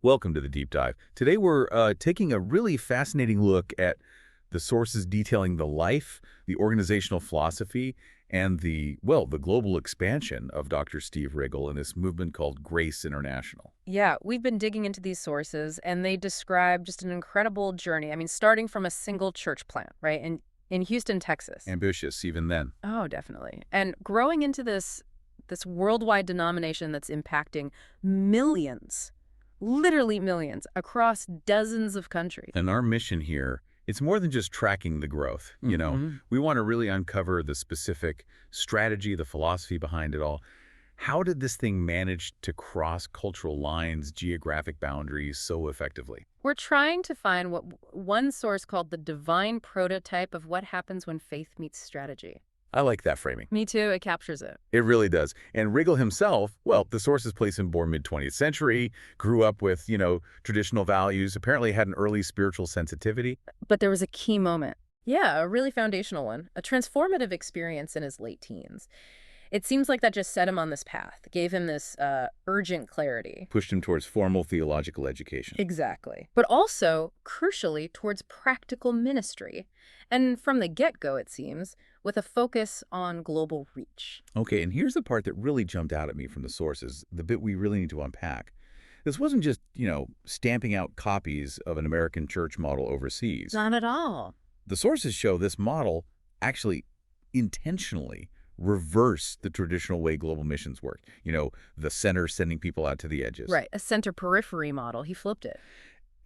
Welcome to the Deep Dive. Today we're taking a really fascinating look at the sources detailing the life, the organizational philosophy, and the global expansion of Dr. Steve Riggle and this movement called Grace International. Yeah, we've been digging into these sources, and they describe just an incredible journey. I mean, starting from a single church plant, right, in Houston, Texas. Ambitious even then. Oh, definitely. And growing into this worldwide denomination that's impacting millions, literally millions, across dozens of countries. And our mission here, it's more than just tracking the growth. We want to really uncover the specific strategy, the philosophy behind it all. How did this thing manage to cross cultural lines, geographic boundaries so effectively? We're trying to find what one source called the divine prototype of what happens when faith meets strategy. I like that framing. Me too, it captures it. It really does. And Riggle himself, well, the sources place him born mid-20th century, grew up with, traditional values, apparently had an early spiritual sensitivity. But there was a key moment. Yeah, a really foundational one. A transformative experience in his late teens. It seems like that just set him on this path, gave him this urgent clarity. Pushed him towards formal theological education. Exactly. But also, crucially, towards practical ministry. And from the get-go, it seems, with a focus on global reach. Okay, and here's the part that really jumped out at me from the sources, the bit we really need to unpack. This wasn't just, stamping out copies of an American church model overseas. Not at all. The sources show this model actually intentionally reverse the traditional way global missions work. The center sending people out to the edges. Right, a center-periphery model. He flipped it.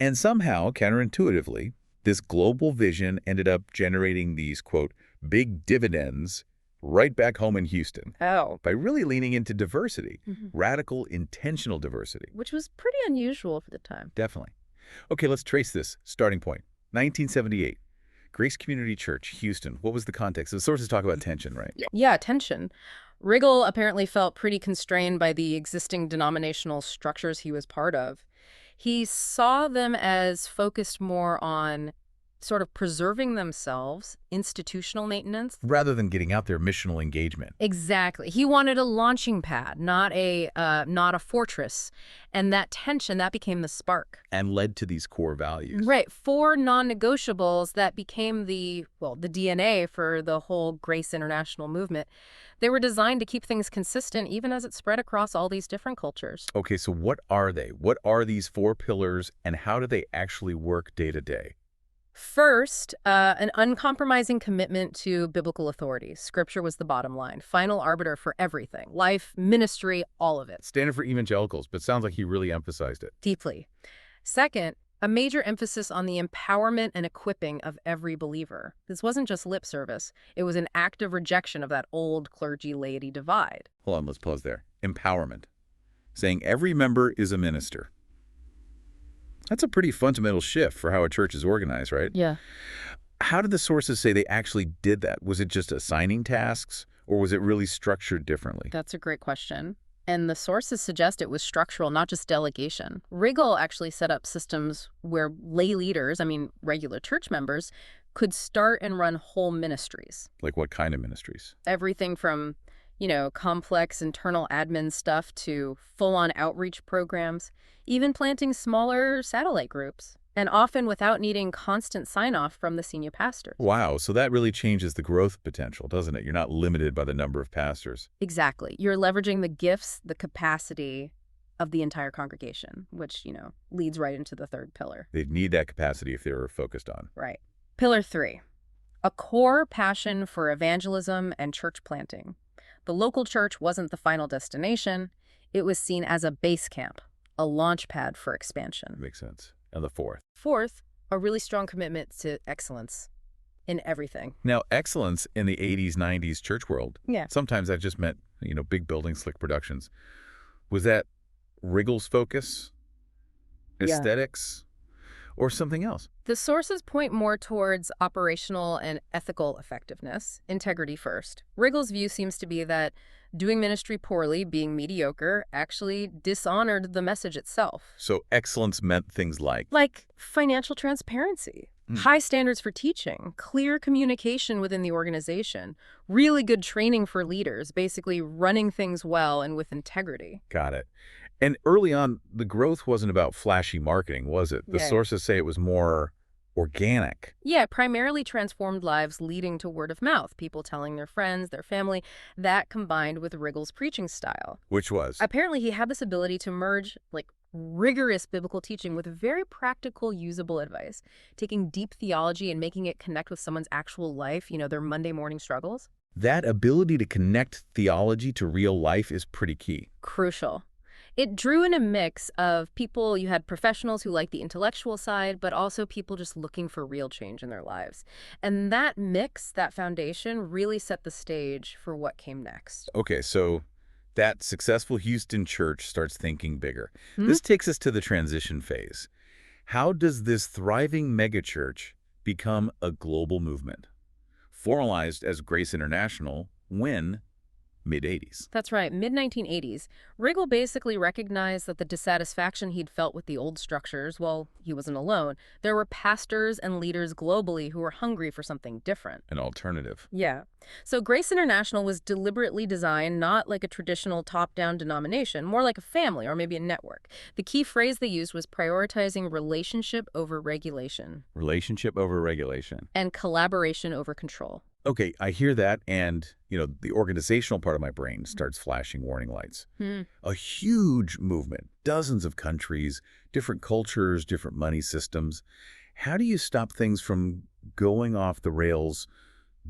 And somehow, counterintuitively, this global vision ended up generating these, quote, big dividends right back home in Houston. Oh. By really leaning into diversity, radical, intentional diversity. Which was pretty unusual for the time. Definitely. Okay, let's trace this starting point. 1978. Grace Community Church, Houston. What was the context? The sources talk about tension, right? Yeah, tension. Riggle apparently felt pretty constrained by the existing denominational structures he was part of. He saw them as focused more on sort of preserving themselves, institutional maintenance. Rather than getting out there missional engagement. Exactly. He wanted a launching pad, not a fortress. And that tension, that became the spark. And led to these core values. Right. 4 non-negotiables that became the DNA for the whole Grace International movement. They were designed to keep things consistent even as it spread across all these different cultures. Okay, so what are they? What are these 4 pillars and how do they actually work day to day? First, an uncompromising commitment to biblical authority. Scripture was the bottom line. Final arbiter for everything. Life, ministry, all of it. Standard for evangelicals, but sounds like he really emphasized it. Deeply. Second, a major emphasis on the empowerment and equipping of every believer. This wasn't just lip service. It was an active rejection of that old clergy-laity divide. Hold on, let's pause there. Empowerment. Saying every member is a minister. That's a pretty fundamental shift for how a church is organized, right? Yeah. How did the sources say they actually did that? Was it just assigning tasks, or was it really structured differently? That's a great question. And the sources suggest it was structural, not just delegation. Riggle actually set up systems where lay leaders, regular church members, could start and run whole ministries. Like what kind of ministries? Everything from, complex internal admin stuff to full-on outreach programs, even planting smaller satellite groups, and often without needing constant sign-off from the senior pastors. Wow, so that really changes the growth potential, doesn't it? You're not limited by the number of pastors. Exactly. You're leveraging the gifts, the capacity of the entire congregation, which, leads right into the third pillar. They'd need that capacity if they were focused on. Right. Pillar 3, a core passion for evangelism and church planting. The local church wasn't the final destination. It was seen as a base camp, a launch pad for expansion. Makes sense. And the fourth? Fourth, a really strong commitment to excellence in everything. Now, excellence in the 80s, 90s church world, Yeah. sometimes that just meant, big buildings, slick productions. Was that Riggle's focus, aesthetics, or something else? The sources point more towards operational and ethical effectiveness, integrity first. Riggle's view seems to be that doing ministry poorly, being mediocre, actually dishonored the message itself. So excellence meant things like? Like financial transparency, high standards for teaching, clear communication within the organization, really good training for leaders, basically running things well and with integrity. Got it. And early on, the growth wasn't about flashy marketing, was it? The Yeah. sources say it was more organic, Yeah, primarily transformed lives leading to word of mouth, people telling their friends, their family, that combined with Riggle's preaching style. which was. Apparently, he had this ability to merge rigorous biblical teaching with very practical, usable advice, taking deep theology and making it connect with someone's actual life, their Monday morning struggles. That ability to connect theology to real life is pretty key. Crucial. It drew in a mix of people. You had professionals who liked the intellectual side, but also people just looking for real change in their lives. And that mix, that foundation, really set the stage for what came next. Okay, so that successful Houston church starts thinking bigger. Hmm? This takes us to the transition phase. How does this thriving megachurch become a global movement? Formalized as Grace International when? Mid-80s. That's right, mid-1980s. Riggle basically recognized that the dissatisfaction he'd felt with the old structures, well, he wasn't alone. There were pastors and leaders globally who were hungry for something different. An alternative. Yeah. So Grace International was deliberately designed not like a traditional top-down denomination, more like a family or maybe a network. The key phrase they used was prioritizing relationship over regulation Relationship over regulation. and collaboration over control. Okay, I hear that, and, the organizational part of my brain starts flashing warning lights. Hmm. A huge movement, dozens of countries, different cultures, different money systems. How do you stop things from going off the rails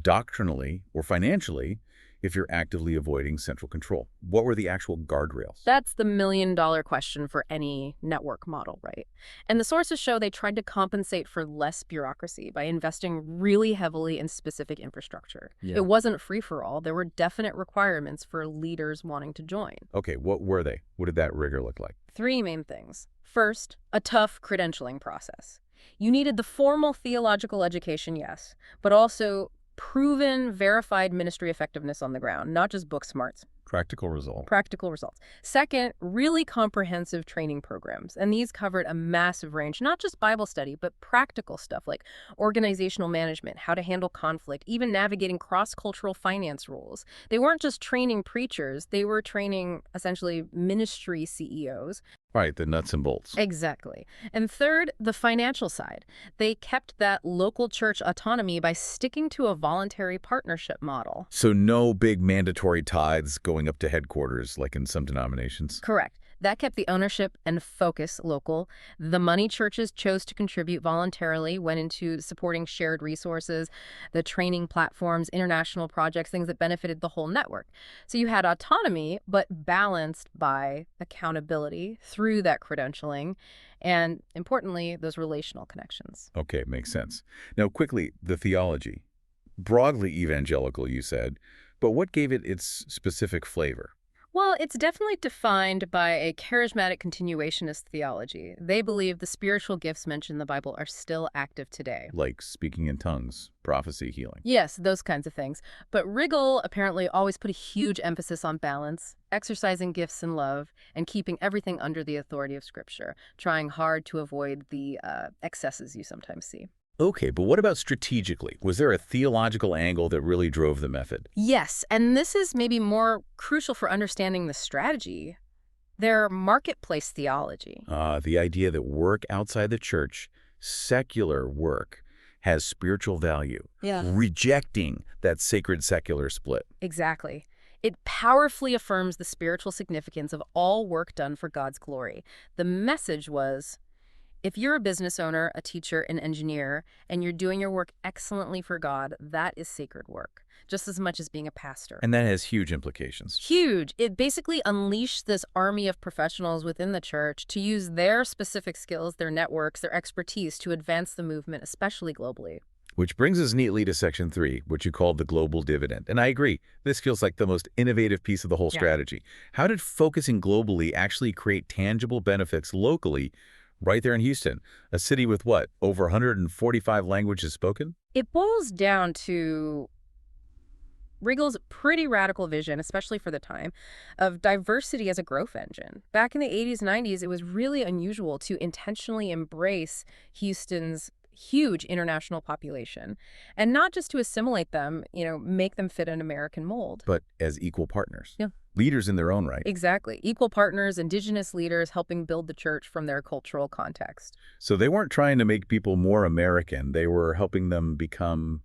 doctrinally or financially if you're actively avoiding central control? What were the actual guardrails? That's the million-dollar question for any network model, right? And the sources show they tried to compensate for less bureaucracy by investing really heavily in specific infrastructure. Yeah. It wasn't free-for-all. There were definite requirements for leaders wanting to join. Okay, what were they? What did that rigor look like? Three main things. First, a tough credentialing process. You needed the formal theological education, yes, but also proven, verified ministry effectiveness on the ground, not just book smarts. Practical result. Practical results. Second, really comprehensive training programs. And these covered a massive range, not just Bible study, but practical stuff like organizational management, how to handle conflict, even navigating cross-cultural finance rules. They weren't just training preachers, they were training essentially ministry CEOs. Right, the nuts and bolts. Exactly. And third, the financial side. They kept that local church autonomy by sticking to a voluntary partnership model. So no big mandatory tithes going up to headquarters like in some denominations. Correct. That kept the ownership and focus local. The money churches chose to contribute voluntarily went into supporting shared resources, the training platforms, international projects, things that benefited the whole network. So you had autonomy, but balanced by accountability through that credentialing and, importantly, those relational connections. Okay, makes sense. Now, quickly, the theology. Broadly evangelical, you said, but what gave it its specific flavor? Well, it's definitely defined by a charismatic continuationist theology. They believe the spiritual gifts mentioned in the Bible are still active today. Like speaking in tongues, prophecy, healing. Yes, those kinds of things. But Riggle apparently always put a huge emphasis on balance, exercising gifts in love, and keeping everything under the authority of Scripture, trying hard to avoid the excesses you sometimes see. Okay, but what about strategically? Was there a theological angle that really drove the method? Yes, and this is maybe more crucial for understanding the strategy. Their marketplace theology. The idea that work outside the church, secular work, has spiritual value. Yeah. Rejecting that sacred secular split. Exactly. It powerfully affirms the spiritual significance of all work done for God's glory. The message was, if you're a business owner, a teacher, an engineer, and you're doing your work excellently for God, that is sacred work, just as much as being a pastor. And that has huge implications. Huge. It basically unleashed this army of professionals within the church to use their specific skills, their networks, their expertise to advance the movement, especially globally. Which brings us neatly to Section 3, which you called the global dividend. And I agree, this feels like the most innovative piece of the whole strategy. How did focusing globally actually create tangible benefits locally right there in Houston, a city with what, over 145 languages spoken? It boils down to Riggle's pretty radical vision, especially for the time, of diversity as a growth engine. Back in the 80s, 90s, it was really unusual to intentionally embrace Houston's huge international population, and not just to assimilate them, make them fit an American mold. But as equal partners. Yeah. Leaders in their own right. Exactly. Equal partners, indigenous leaders helping build the church from their cultural context. So they weren't trying to make people more American. They were helping them become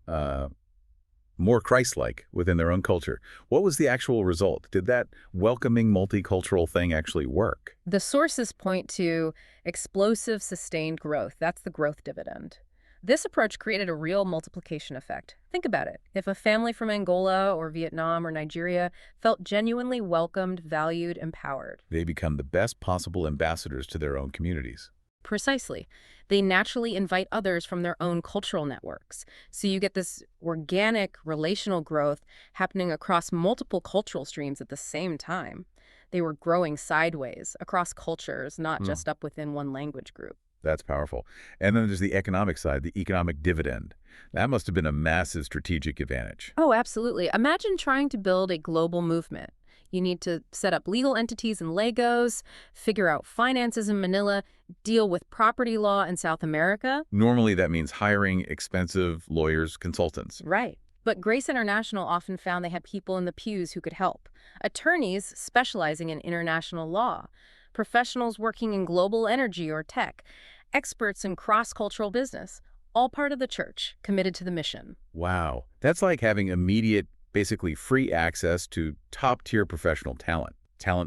more Christ-like within their own culture. What was the actual result? Did that welcoming multicultural thing actually work? The sources point to explosive, sustained growth. That's the growth dividend. This approach created a real multiplication effect. Think about it. If a family from Angola or Vietnam or Nigeria felt genuinely welcomed, valued, empowered. They become the best possible ambassadors to their own communities. Precisely. They naturally invite others from their own cultural networks. So you get this organic relational growth happening across multiple cultural streams at the same time. They were growing sideways across cultures, not just up within one language group. That's powerful. And then there's the economic side, the economic dividend. That must have been a massive strategic advantage. Oh, absolutely. Imagine trying to build a global movement. You need to set up legal entities in Lagos, figure out finances in Manila, deal with property law in South America. Normally that means hiring expensive lawyers, consultants. Right. But Grace International often found they had people in the pews who could help. Attorneys specializing in international law, professionals working in global energy or tech, experts in cross-cultural business, all part of the church, committed to the mission. Wow. That's like having immediate, basically free access to top-tier professional talent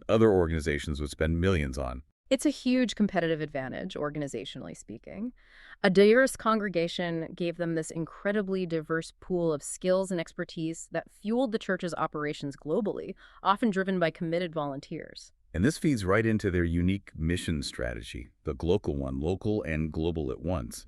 other organizations would spend millions on. It's a huge competitive advantage, organizationally speaking. A diverse congregation gave them this incredibly diverse pool of skills and expertise that fueled the church's operations globally, often driven by committed volunteers. And this feeds right into their unique mission strategy, the glocal one, local and global at once.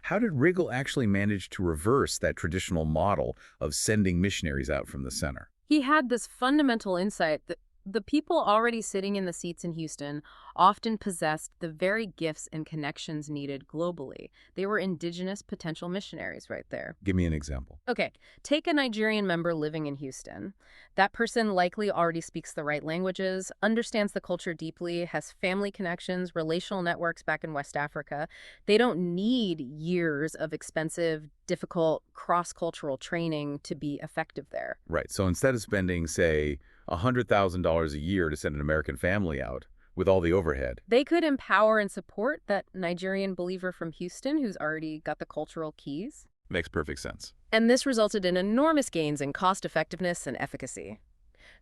How did Riggle actually manage to reverse that traditional model of sending missionaries out from the center? He had this fundamental insight that the people already sitting in the seats in Houston often possessed the very gifts and connections needed globally. They were indigenous potential missionaries right there. Give me an example. Okay, take a Nigerian member living in Houston. That person likely already speaks the right languages, understands the culture deeply, has family connections, relational networks back in West Africa. They don't need years of expensive, difficult, cross-cultural training to be effective there. Right. So instead of spending, say, $100,000 a year to send an American family out with all the overhead, they could empower and support that Nigerian believer from Houston who's already got the cultural keys. makes perfect sense. And this resulted in enormous gains in cost effectiveness and efficacy.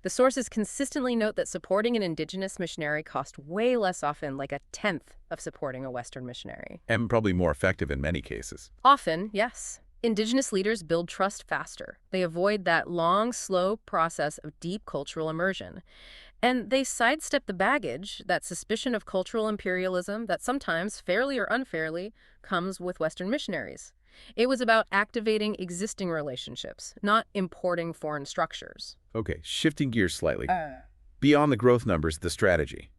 The sources consistently note that supporting an indigenous missionary cost way less often, like a tenth of supporting a Western missionary. And probably more effective in many cases. Often, yes. Indigenous leaders build trust faster. They avoid that long, slow process of deep cultural immersion. And they sidestep the baggage, that suspicion of cultural imperialism that sometimes, fairly or unfairly, comes with Western missionaries. It was about activating existing relationships, not importing foreign structures. Okay, shifting gears slightly. Beyond the growth numbers, the strategy.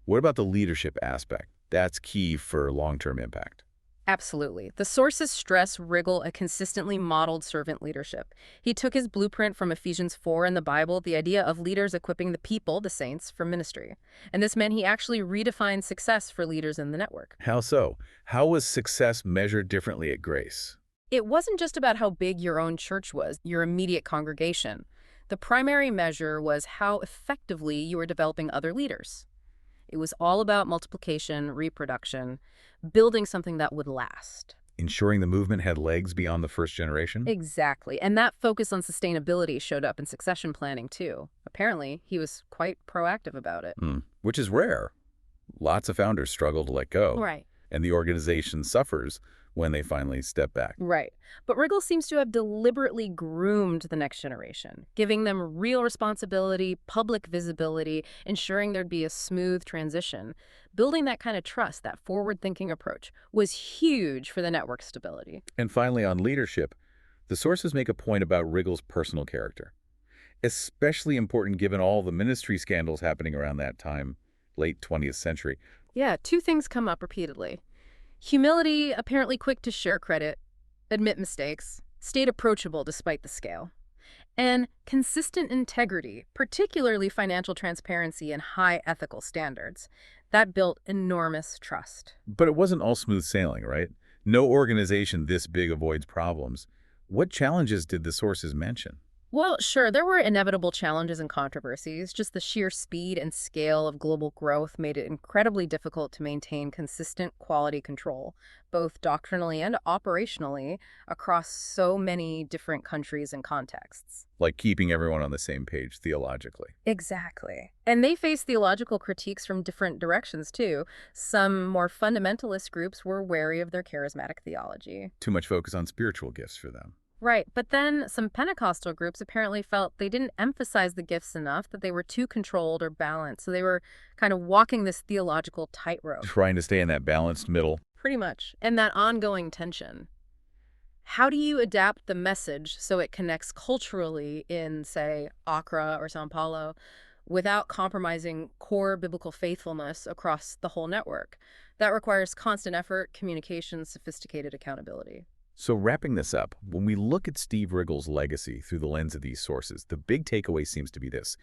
What about the leadership aspect? That's key for long-term impact. Absolutely. The sources stress Riggle a consistently modeled servant leadership. He took his blueprint from Ephesians 4 in the Bible, the idea of leaders equipping the people, the saints, for ministry. And this meant he actually redefined success for leaders in the network. How so? How was success measured differently at Grace? It wasn't just about how big your own church was, your immediate congregation. The primary measure was how effectively you were developing other leaders. It was all about multiplication, reproduction, building something that would last. Ensuring the movement had legs beyond the first generation? Exactly. And that focus on sustainability showed up in succession planning, too. Apparently, he was quite proactive about it. Which is rare. Lots of founders struggle to let go. Right. And the organization suffers when they finally step back. Right. But Riggle seems to have deliberately groomed the next generation, giving them real responsibility, public visibility, ensuring there'd be a smooth transition. Building that kind of trust, that forward-thinking approach, was huge for the network stability. And finally, on leadership, the sources make a point about Riggle's personal character. Especially important given all the ministry scandals happening around that time, late 20th century. Yeah, two things come up repeatedly. Humility, apparently quick to share credit, admit mistakes, stayed approachable despite the scale. And consistent integrity, particularly financial transparency and high ethical standards. That built enormous trust. But it wasn't all smooth sailing, right? No organization this big avoids problems. What challenges did the sources mention? Well, sure, there were inevitable challenges and controversies. Just the sheer speed and scale of global growth made it incredibly difficult to maintain consistent quality control, both doctrinally and operationally, across so many different countries and contexts. Like keeping everyone on the same page theologically. Exactly. And they faced theological critiques from different directions, too. Some more fundamentalist groups were wary of their charismatic theology. Too much focus on spiritual gifts for them. Right, but then some Pentecostal groups apparently felt they didn't emphasize the gifts enough, that they were too controlled or balanced. So they were kind of walking this theological tightrope. Trying to stay in that balanced middle. Pretty much. And that ongoing tension. How do you adapt the message so it connects culturally in, say, Accra or Sao Paulo without compromising core biblical faithfulness across the whole network? That requires constant effort, communication, sophisticated accountability. So wrapping this up, when we look at Steve Riggle's legacy through the lens of these sources, the big takeaway seems to be this.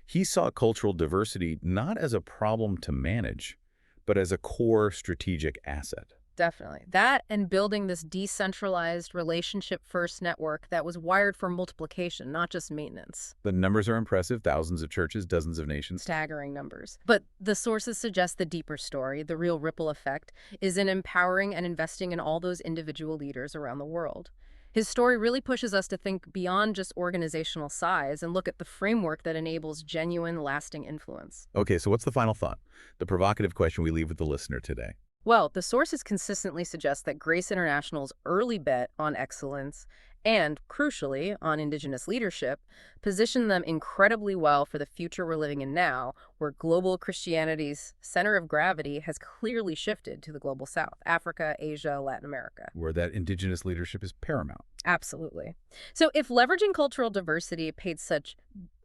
He saw cultural diversity not as a problem to manage, but as a core strategic asset. Definitely. That and building this decentralized relationship-first network that was wired for multiplication, not just maintenance. The numbers are impressive, thousands of churches, dozens of nations. Staggering numbers. But the sources suggest the deeper story, the real ripple effect, is in empowering and investing in all those individual leaders around the world. His story really pushes us to think beyond just organizational size and look at the framework that enables genuine, lasting influence. Okay, so what's the final thought? The provocative question we leave with the listener today. Well, the sources consistently suggest that Grace International's early bet on excellence and, crucially, on Indigenous leadership positioned them incredibly well for the future we're living in now, where global Christianity's center of gravity has clearly shifted to the global south, Africa, Asia, Latin America. Where that indigenous leadership is paramount. Absolutely. So if leveraging cultural diversity paid such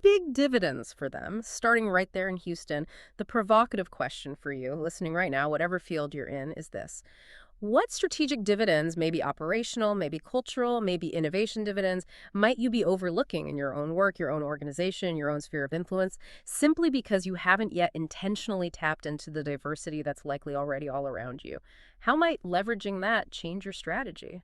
big dividends for them, starting right there in Houston, the provocative question for you, listening right now, whatever field you're in, is this. What strategic dividends, maybe operational, maybe cultural, maybe innovation dividends, might you be overlooking in your own work, your own organization, your own sphere of influence, simply because you haven't yet intentionally tapped into the diversity that's likely already all around you? How might leveraging that change your strategy?